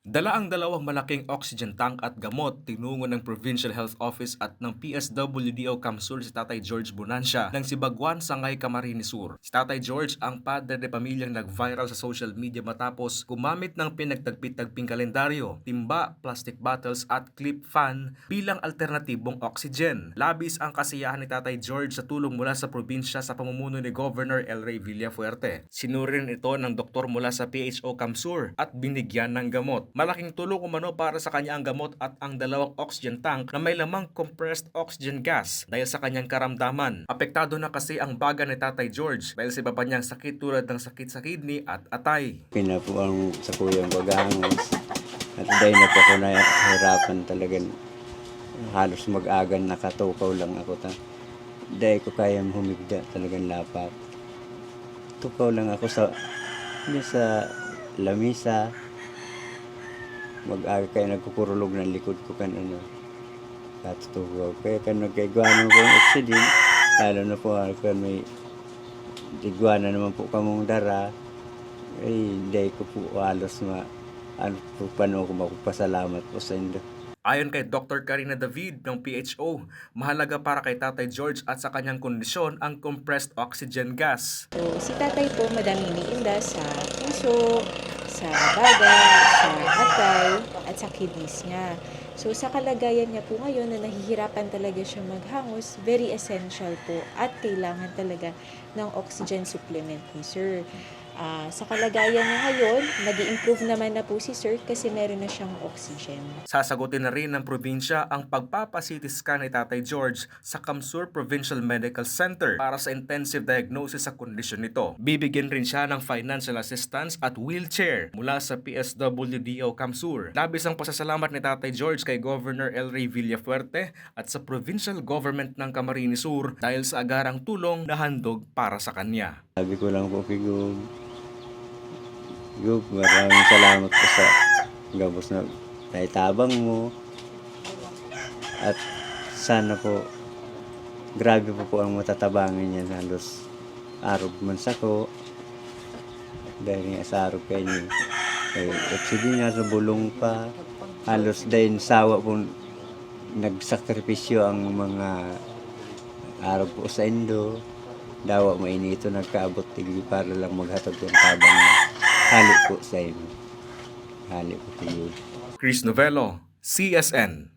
Dala ang dalawang malaking oxygen tank at gamot tinungo ng Provincial Health Office at ng PSWDO Kamsul si Tatay George Bonancia ng Sibagwan, Sangay, Camarines Sur. Si Tatay George ang padre de pamilyang nag-viral sa social media matapos gumamit ng pinagtagpit-tagping kalendaryo, timba, plastic bottles at clip fan bilang alternatibong oxygen. Labis ang kasiyahan ni Tatay George sa tulong mula sa probinsya sa pamumuno ni Governor El Rey Villafuerte. Sinurin ito ng doktor mula sa PHO Kamsur at binigyan ng gamot. Malaking tulong umano para sa kanya ang gamot at ang dalawang oxygen tank na may lamang compressed oxygen gas dahil sa kanyang karamdaman. Apektado na kasi ang baga ni Tatay George dahil sa iba pa niyang sakit tulad ng sakit sa kidney at atay. Pinapuang sa kuyang bagangos at dahil na po ako nahirapan talaga, halos mag-agan nakatukaw lang ako. Dahil ko kaya humigda talagang lapat. Tukaw lang ako sa lamisa. Mag-aga kayo nagkukurulog ng likod ko katutugaw. Kaya nagkaigwanan ko yung oxygen, lalo na po may igwanan naman po kamong dara, hindi ko po halos paano ko magpasalamat po sa inyo. Ayon kay Dr. Karina David ng PHO, mahalaga para kay Tatay George at sa kanyang kondisyon ang compressed oxygen gas. So, si tatay po madami iniinda sa puso, sa baga, sa atay, at sa kidneys niya. So, sa kalagayan niya po ngayon na nahihirapan talaga siya maghangos, very essential po at kailangan talaga ng oxygen supplement ni Sir. Sa kalagayan niya ngayon, nag-i-improve naman na po si Sir kasi meron na siyang oxygen. Sasagutin na rin ng probinsya ang pagpapa-CT scan ni Tatay George sa Kamsur Provincial Medical Center para sa intensive diagnosis sa kondisyon nito. Bibigyan rin siya ng financial assistance at wheelchair mula sa PSWDO Kamsur. Labis ang pasasalamat ni Tatay George kay Governor El Rey Villafuerte at sa provincial government ng Camarines Sur dahil sa agarang tulong na handog para sa kanya. Sabi ko lang po kay Gub, maraming salamat po sa gabos na naitabang mo. At sana po, grabe po ang matatabangin yan. Halos arog man sa ko. Dahil nga sa arog kayo niyo. Oxygen nga sa bulong pa. Halos dahil sawa po nagsakripisyo ang mga arog po sa Indo. Dawa mainito nagkaabot tigli para lang maghatag yung tabang na hali po sa inyo. Hali po kayo. Chris Novello, CSN.